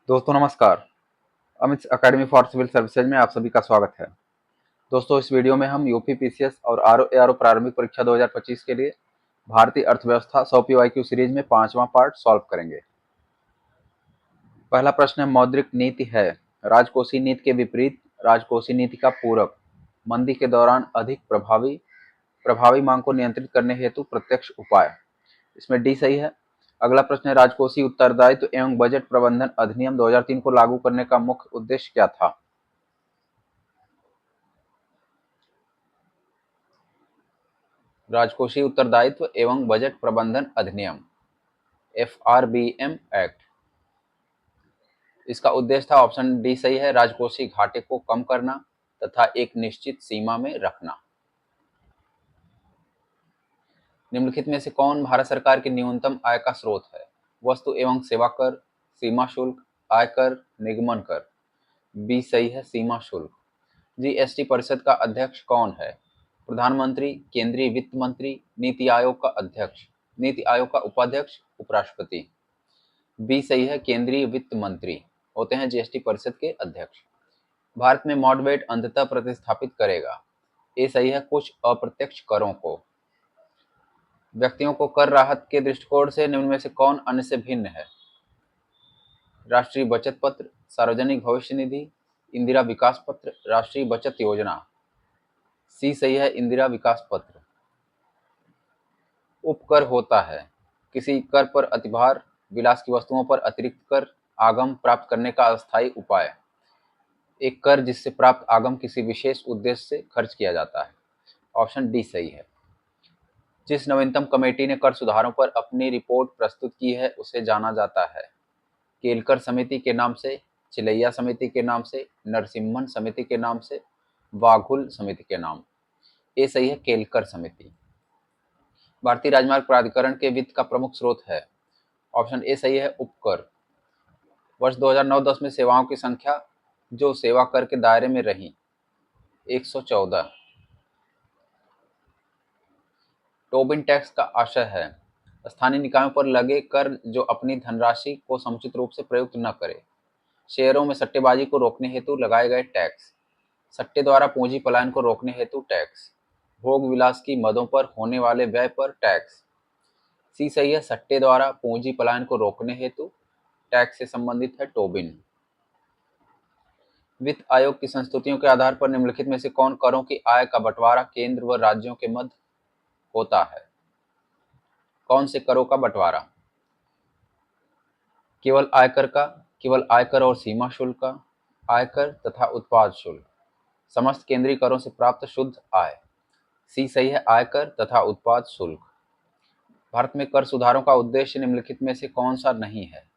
दोस्तों नमस्कार। Amit academy for civil services में आप सभी का स्वागत है। दोस्तों इस वीडियो में हम यूपी पीसीएस और आरओ एआरओ प्रारंभिक परीक्षा 2025 के लिए भारतीय अर्थव्यवस्था 100 पीवाईक्यू सीरीज में 5वां पार्ट सॉल्व करेंगे। पहला प्रश्न है, मौद्रिक नीति है राजकोषीय नीति के विपरीत राजकोषीय नीति का पूरक, मंदी के दौरान अधिक प्रभावी मांग को नियंत्रित करने हेतु प्रत्यक्ष उपाय। इसमें डी सही है। अगला प्रश्न है, राजकोषीय उत्तरदायित्व एवं बजट प्रबंधन अधिनियम 2003 को लागू करने का मुख्य उद्देश्य क्या था। राजकोषीय उत्तरदायित्व एवं बजट प्रबंधन अधिनियम FRBM एक्ट। इसका उद्देश्य था, ऑप्शन डी सही है, राजकोषीय घाटे को कम करना तथा एक निश्चित सीमा में रखना। निम्नलिखित में से कौन भारत सरकार की न्यूनतम आय का स्रोत है। वस्तु एवं सेवा कर, सीमा शुल्क, आयकर, निगमन कर। बी सही है, सीमा शुल्क। जीएसटी परिषद का अध्यक्ष कौन है। प्रधानमंत्री, केंद्रीय वित्त मंत्री, नीति आयोग का अध्यक्ष, नीति आयोग का उपाध्यक्ष, उपराष्ट्रपति। बी सही है, केंद्रीय वित्त मंत्री होते हैं जीएसटी परिषद के अध्यक्ष। भारत में मॉडवेट अंततः प्रतिस्थापित करेगा। ए सही है, कुछ अप्रत्यक्ष करों को। व्यक्तियों को कर राहत के दृष्टिकोण से निम्न में से कौन अन्य से भिन्न है। राष्ट्रीय बचत पत्र, सार्वजनिक भविष्य निधि, इंदिरा विकास पत्र, राष्ट्रीय बचत योजना। सी सही है, इंदिरा विकास पत्र। उपकर होता है किसी कर पर अतिभार, विलास की वस्तुओं पर अतिरिक्त कर, आगम प्राप्त करने का अस्थायी उपाय। एक कर जिससे प्राप्त आगम किसी विशेष उद्देश्य से खर्च किया जाता है। ऑप्शन डी सही है। जिस नवीनतम कमेटी ने कर सुधारों पर अपनी रिपोर्ट प्रस्तुत की है उसे जाना जाता है केलकर समिति के नाम से, चिलैया समिति के नाम से, नरसिम्हन समिति के नाम से, वाघुल समिति के नाम। ए सही है, केलकर समिति। भारतीय राजमार्ग प्राधिकरण के वित्त का प्रमुख स्रोत है। ऑप्शन ए सही है, उपकर। वर्ष 2009-10 में सेवाओं की संख्या जो सेवा कर के दायरे में रही 114। टोबिन टैक्स का आशय है स्थानीय निकायों पर लगे कर जो अपनी धनराशि को समुचित रूप से प्रयुक्त न करे। शेयरों में सट्टेबाजी को रोकने हेतु लगाए गए टैक्स। सट्टे द्वारा पूंजी पलायन को रोकने हेतु टैक्स। भोग विलास की मदों पर होने वाले व्यय पर टैक्स। सी सही है, सट्टे द्वारा पूंजी पलायन को रोकने हेतु टैक्स से संबंधित है टोबिन। वित्त आयोग की संस्तुतियों के आधार पर निम्नलिखित में से कौन करों की आय का बंटवारा केंद्र व राज्यों के मध्य होता है। कौन से करों का बंटवारा। केवल आयकर का, केवल आयकर और सीमा शुल्क का, आयकर तथा उत्पाद शुल्क, समस्त केंद्रीय करों से प्राप्त शुद्ध आय। सी सही है, आयकर तथा उत्पाद शुल्क। भारत में कर सुधारों का उद्देश्य निम्नलिखित में से कौन सा नहीं है।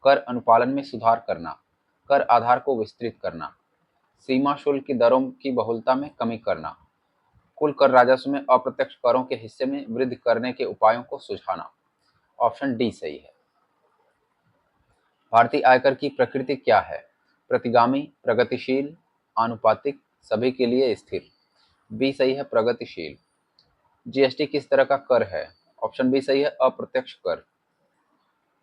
कर अनुपालन में सुधार करना, कर आधार को विस्तृत करना, सीमा शुल्क की दरों की बहुलता में कमी करना, कुल कर राजस्व में अप्रत्यक्ष करों के हिस्से में वृद्धि करने के उपायों को सुझाना। ऑप्शन डी सही है। भारतीय आयकर की प्रकृति क्या है। प्रतिगामी, प्रगतिशील, आनुपातिक, सभी के लिए स्थिर। बी सही है, प्रगतिशील। जीएसटी किस तरह का कर है। ऑप्शन बी सही है, अप्रत्यक्ष कर।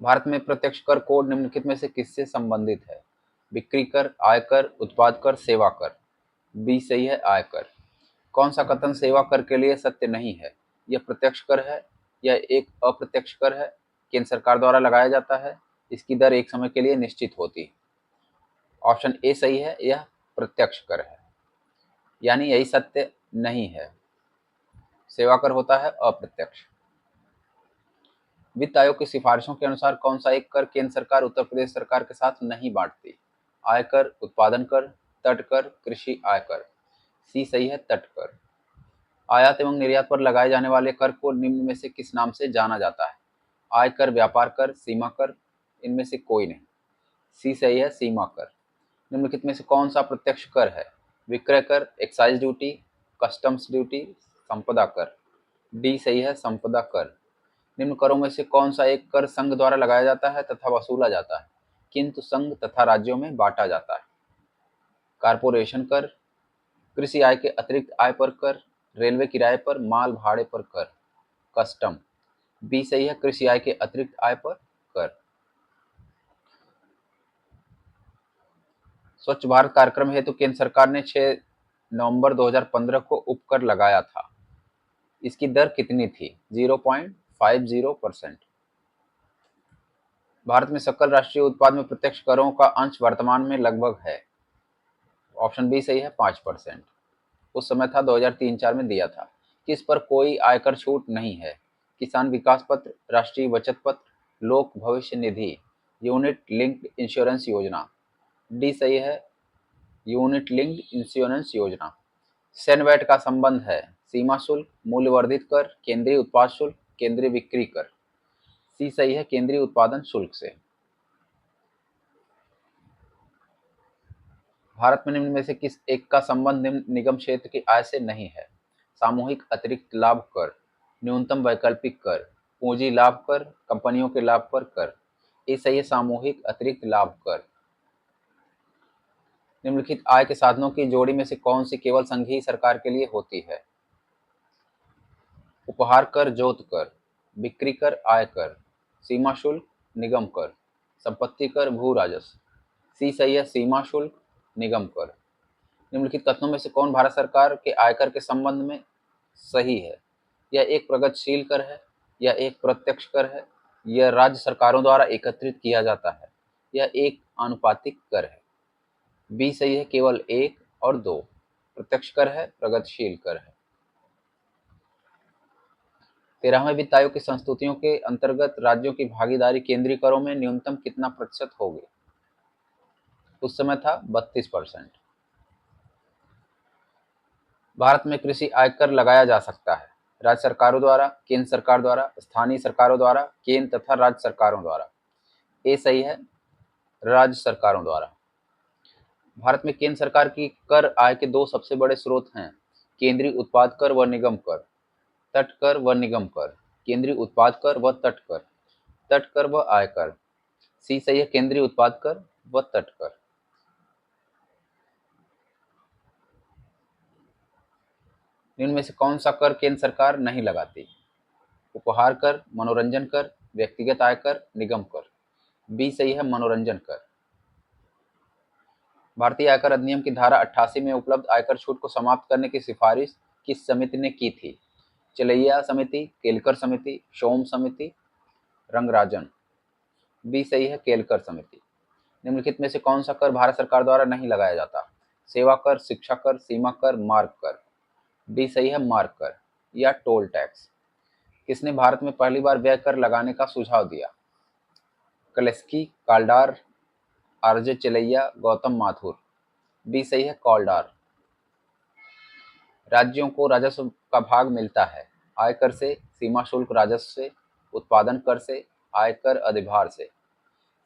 भारत में प्रत्यक्ष कर कोड निम्नलिखित में से किससे संबंधित है। बिक्री कर, आयकर, उत्पाद कर, सेवा कर। बी सही है, आयकर। कौन सा कथन सेवा कर के लिए सत्य नहीं है। यह प्रत्यक्ष कर है, यह एक अप्रत्यक्ष कर है, केंद्र सरकार द्वारा लगाया जाता है, इसकी दर एक समय के लिए निश्चित होती है। ऑप्शन ए सही है, यह प्रत्यक्ष कर है, यानी यही सत्य नहीं है। सेवा कर होता है अप्रत्यक्ष। वित्त आयोग की सिफारिशों के अनुसार कौन सा एक कर केंद्र सरकार उत्तर प्रदेश सरकार के साथ नहीं बांटती। आयकर, उत्पादन कर, तट कर, कृषि आयकर। सी सही है, तट कर। आयात एवं निर्यात पर लगाए जाने वाले कर को निम्न में से किस नाम से जाना जाता है। आयकर, व्यापार कर, सीमा कर, इनमें से कोई नहीं। सी सही है, सीमा कर। निम्नलिखित में से कौन सा प्रत्यक्ष कर है। विक्रय कर, एक्साइज ड्यूटी, कस्टम्स ड्यूटी, संपदा कर। डी सही है, संपदा कर। निम्न करों में से कौन सा एक कर संघ द्वारा लगाया जाता है तथा वसूला जाता है किंतु संघ तथा राज्यों में बांटा जाता है। कारपोरेशन कर, कृषि आय के अतिरिक्त आय पर कर, रेलवे किराए पर, माल भाड़े पर कर। कस्टम। बी सही है, कृषि आय के अतिरिक्त आय पर कर। स्वच्छ भारत कार्यक्रम हेतु केंद्र सरकार ने 6 नवंबर 2015 को उपकर लगाया था। इसकी दर कितनी थी? 0.50%। भारत में सकल राष्ट्रीय उत्पाद में प्रत्यक्ष करों का अंश वर्तमान में लगभग है। ऑप्शन बी सही है, 5%। उस समय था 2003-4 में दिया था। किस पर कोई आयकर छूट नहीं है? किसान विकास पत्र, राष्ट्रीय बचत पत्र, लोक भविष्य निधि, यूनिट लिंक्ड इंश्योरेंस योजना। डी सही है, यूनिट लिंक्ड इंश्योरेंस योजना। सेनवैट का संबंध है सीमा शुल्क, मूल्यवर्धित कर, केंद्रीय उत्पाद शुल्क, केंद्रीय बिक्री कर। सी सही है, केंद्रीय उत्पादन शुल्क से। भारत में निम्न में से किस एक का संबंध निम्न निगम क्षेत्र की आय से नहीं है? सामूहिक अतिरिक्त लाभ कर, न्यूनतम वैकल्पिक कर, पूंजी लाभ कर, कंपनियों के लाभ पर कर। ये सही है, सामूहिक अतिरिक्त लाभ कर। निम्नलिखित आय के साधनों की जोड़ी में से कौन सी केवल संघीय सरकार के लिए होती है? उपहार कर, जोत कर, बिक्री कर, आय कर, सीमा शुल्क, निगम कर, संपत्ति कर, भू राजस्व। सी सही है, सीमा शुल्क, निगम कर। निम्नलिखित कथनों में से कौन भारत सरकार के आयकर के संबंध में सही है? यह एक प्रगतिशील कर है, यह एक प्रत्यक्ष कर है, यह राज्य सरकारों द्वारा एकत्रित किया जाता है, यह एक आनुपातिक कर है। बी सही है, केवल एक और दो, प्रत्यक्ष कर है, प्रगतिशील कर है। 13वें वित्त आयोग की संस्तुतियों के अंतर्गत राज्यों की भागीदारी केंद्रीय करों में न्यूनतम कितना प्रतिशत होगी? उस समय था 32%। भारत में कृषि आयकर लगाया जा सकता है राज्य सरकारों द्वारा, केंद्र सरकार द्वारा, स्थानीय सरकारों द्वारा, केंद्र तथा राज्य सरकारों द्वारा। ए सही है, राज्य सरकारों द्वारा। भारत में केंद्र सरकार की कर आय के दो सबसे बड़े स्रोत हैं, केंद्रीय उत्पाद कर व निगम कर। तट कर व निगम कर, केंद्रीय उत्पाद कर व तट कर, तट कर व आयकर। सी सही है, केंद्रीय उत्पाद कर व तट कर। निम्न में से कौन सा कर केंद्र सरकार नहीं लगाती? उपहार कर, मनोरंजन कर, व्यक्तिगत आयकर, निगम कर। बी सही है, मनोरंजन कर। भारतीय आयकर अधिनियम की धारा 88 में उपलब्ध आयकर छूट को समाप्त करने की सिफारिश किस समिति ने की थी? चलैया समिति, केलकर समिति, सोम समिति, रंगराजन। बी सही है, केलकर समिति। निम्नलिखित में से कौन सा कर भारत सरकार द्वारा नहीं लगाया जाता? सेवा कर, शिक्षा कर, सीमा कर, मार्ग कर। डी सही है, मार्ग कर या टोल टैक्स। किसने भारत में पहली बार व्यय कर लगाने का सुझाव दिया? कलेस्की, काल्डार, आरजे चलैया, गौतम माथुर। डी सही है, कॉल्डार। राज्यों को राजस्व का भाग मिलता है आयकर से, सीमा शुल्क राजस्व से, उत्पादन कर से, आयकर अधिभार से।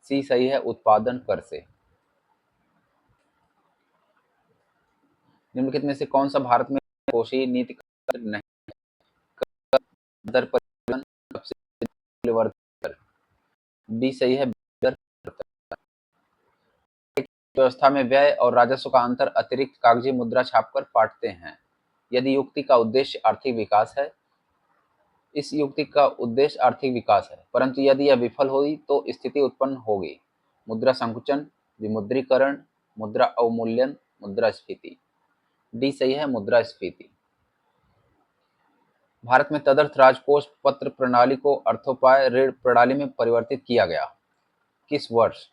सी सही है, उत्पादन कर से। निम्नलिखित में से कौन सा भारत में कोशीय नीति का नहीं? दर परिवहन, सबसे मूल्यवर्धित कर। डी सही है, दर व्यवस्था में व्यय और राजस्व का अंतर अतिरिक्त कागजी मुद्रा छापकर पाटते हैं। यदि युक्ति का उद्देश्य आर्थिक विकास है, इस युक्ति का उद्देश्य आर्थिक विकास है, परंतु यदि यह विफल हुई तो स्थिति उत्पन्न होगी मुद्रा संकुचन, विमुद्रीकरण, मुद्रा अवमूल्यन, मुद्रास्फीति। डी सही है, मुद्रास्फीति। भारत में तदर्थ राजकोष पत्र प्रणाली को अर्थोपाय ऋण प्रणाली में परिवर्तित किया गया किस वर्ष?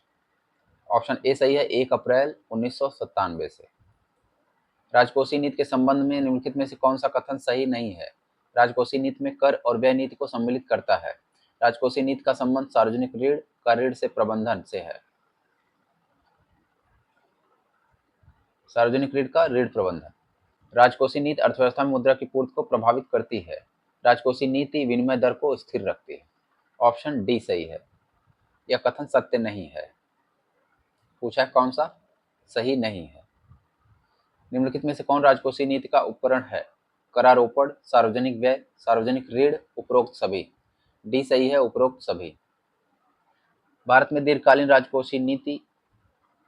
ऑप्शन ए सही है, 1 अप्रैल 1997 से। राजकोषीय नीति के संबंध में निम्नलिखित में से कौन सा कथन सही नहीं है? राजकोषीय नीति में कर और व्यय नीति को सम्मिलित करता है। राजकोषीय नीति का संबंध सार्वजनिक ऋण का ऋण से प्रबंधन से है। सार्वजनिक ऋण का ऋण प्रबंधन। राजकोषीय नीति अर्थव्यवस्था में मुद्रा की पूर्ति को प्रभावित करती है। राजकोषीय नीति विनिमय दर को स्थिर रखती है। ऑप्शन डी सही है। यह कथन सत्य नहीं है। पूछा है कौन सा सही नहीं है? निम्नलिखित में से कौन राजकोषीय नीति का उपकरण है? करारोपण, सार्वजनिक व्यय, सार्वजनिक ऋण, उपरोक्त सभी। डी सही है, उपरोक्त सभी। भारत में दीर्घकालीन राजकोषीय नीति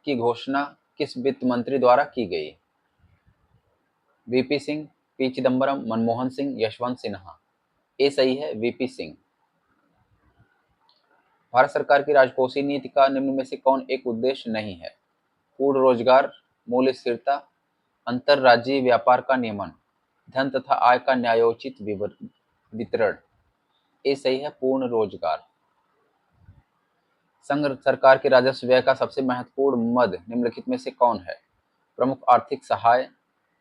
की घोषणा किस वित्त मंत्री द्वारा की गई? VP Singh, P Chidambaram, Manmohan Singh, Yashwant Sinha. A सही है, वीपी सिंह। भारत सरकार की राजकोषीय नीति का निम्न में से कौन एक उद्देश्य नहीं है? पूर्ण रोजगार, मूल्य स्थिरता, अंतरराज्यीय व्यापार का नियमन, धन तथा आय का न्यायोचित वितरण। ये सही है पूर्ण रोजगार। संघ सरकार के राजस्व व्यय का सबसे महत्वपूर्ण मद निम्नलिखित में से कौन है? प्रमुख आर्थिक सहाय,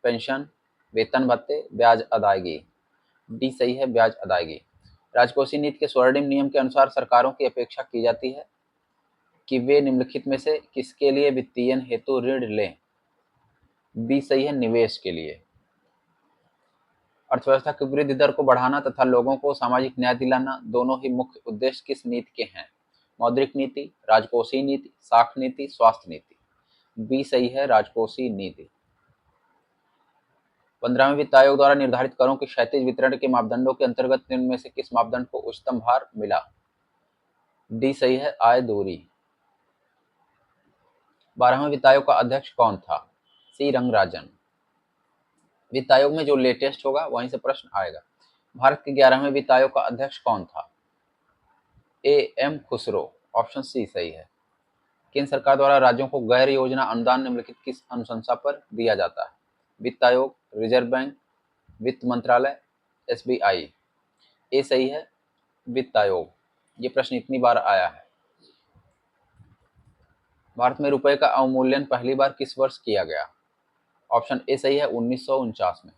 पेंशन, वेतन भत्ते, ब्याज अदायगी। डी सही है ब्याज अदायगी। राजकोषीय नीति के स्वर्णिम नियम के अनुसार सरकारों की अपेक्षा की जाती है कि वे निम्नलिखित में से किसके लिए वित्तीय हेतु ऋण लें? बी सही है निवेश के लिए। अर्थव्यवस्था की वृद्धि दर को बढ़ाना तथा लोगों को सामाजिक न्याय दिलाना दोनों ही मुख्य उद्देश्य किस नीति के हैं? मौद्रिक नीति, राजकोषीय नीति, साख नीति, स्वास्थ्य नीति। बी सही है राजकोषीय नीति। 15वें वित्त आयोग द्वारा निर्धारित करों के क्षैतिज वितरण के मापदंडों के अंतर्गत निम्न में से किस मापदंड को उच्चतम भार मिला? डी सही है आय दूरी। 12वें वित्त आयोग का अध्यक्ष कौन था? सी रंगराजन। वित्त आयोग में जो लेटेस्ट होगा वहीं से प्रश्न आएगा। भारत के 11वें वित्त आयोग का अध्यक्ष कौन था? A M Khusro. Option C सही है। केंद्र सरकार द्वारा राज्यों को गैर योजना अनुदान निम्नलिखित किस अनुशंसा पर दिया जाता है? वित्त आयोग, रिजर्व बैंक, वित्त मंत्रालय, एसबीआई। ए सही है वित्त आयोग। ये प्रश्न इतनी बार आया है। भारत में रुपए का अवमूल्यन पहली बार किस वर्ष किया गया? ऑप्शन ए सही है 1949 में।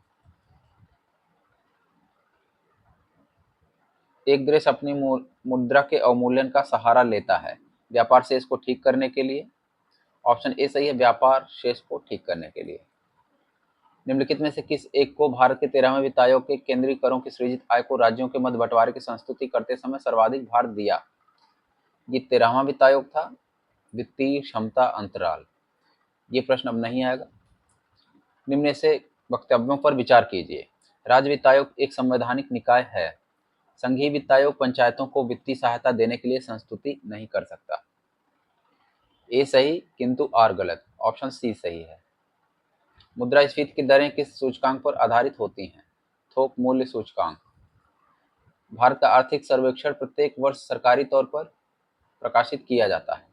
एक देश अपनी मुद्रा के अवमूल्यन का सहारा लेता है व्यापार शेष को ठीक करने के लिए। ऑप्शन ए सही है व्यापार शेष को ठीक करने के लिए। निम्नलिखित में से किस एक को भारत के 13वें वित्त आयोग के केंद्रीय करों की सृजित आय को राज्यों के मध्य बंटवारे की संस्तुति करते समय सर्वाधिक भार दिया? ये 13वां वित्त आयोग था। वित्तीय क्षमता अंतराल। ये प्रश्न अब नहीं आएगा। निम्न से वक्तव्यों पर विचार कीजिए। राज्य वित्त आयोग एक संवैधानिक निकाय है। संघीय वित्त आयोग पंचायतों को वित्तीय सहायता देने के लिए संस्तुति नहीं कर सकता। ए सही किंतु आर गलत। ऑप्शन सी सही है। मुद्रास्फीति की दरें किस सूचकांक पर आधारित होती हैं? थोक मूल्य सूचकांक। भारत का आर्थिक सर्वेक्षण प्रत्येक वर्ष सरकारी तौर पर प्रकाशित किया जाता है।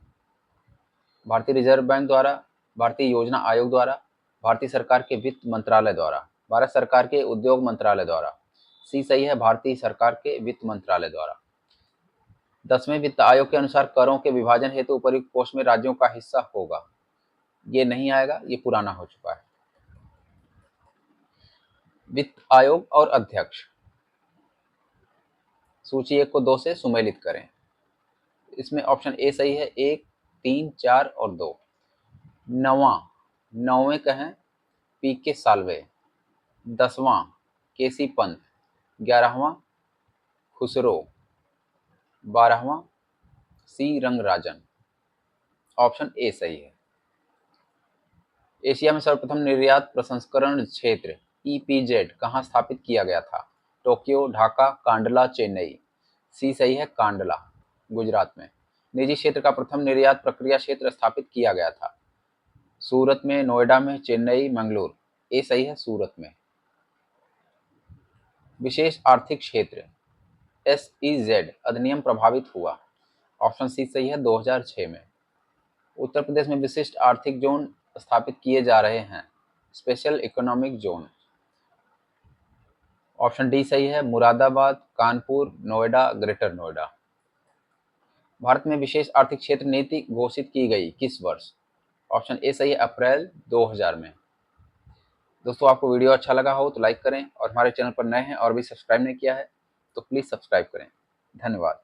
भारतीय रिजर्व बैंक द्वारा, भारतीय योजना आयोग द्वारा, भारतीय सरकार के वित्त मंत्रालय द्वारा, भारत सरकार के उद्योग मंत्रालय द्वारा। सी सही है भारतीय सरकार के वित्त मंत्रालय द्वारा। 10वें वित्त आयोग के अनुसार करों के विभाजन हेतु उपयुक्त कोष में राज्यों का हिस्सा होगा। ये नहीं आएगा, ये पुराना हो चुका है। वित्त आयोग और अध्यक्ष। सूची 1 को 2 से सुमेलित करें। इसमें ऑप्शन ए सही है 1, 3, 4 और 2। 9वें कहें पी के साल्वे, 10वां के सी पंत, 11वां खुसरो, 12वां सी रंगराजन। ऑप्शन ए सही है। एशिया में सर्वप्रथम निर्यात प्रसंस्करण क्षेत्र ईपीजेड कहाँ स्थापित किया गया था? टोक्यो, ढाका, कांडला, चेन्नई। सी सही है कांडला, गुजरात में। निजी क्षेत्र का प्रथम निर्यात प्रक्रिया क्षेत्र स्थापित किया गया था। सूरत में, नोएडा में, चेन्नई, मंगलुरु। ए सही है सूरत में। विशेष आर्थिक क्षेत्र एसईजेड अधिनियम प्रभावित हुआ। ऑप्शन सी सही है 2006 में। उत्तर प्रदेश में विशिष्ट आर्थिक जोन स्थापित किए जा रहे हैं। Special economic zone. Option D सही है मुरादाबाद, कानपुर, नोएडा, ग्रेटर नोएडा। भारत में विशेष आर्थिक क्षेत्र नीति घोषित की गई किस वर्ष? ऑप्शन ए सही है अप्रैल 2000 में। दोस्तों आपको वीडियो अच्छा लगा हो तो लाइक करें और हमारे चैनल पर नए हैं और भी सब्सक्राइब नहीं किया है तो प्लीज़ सब्सक्राइब करें। धन्यवाद।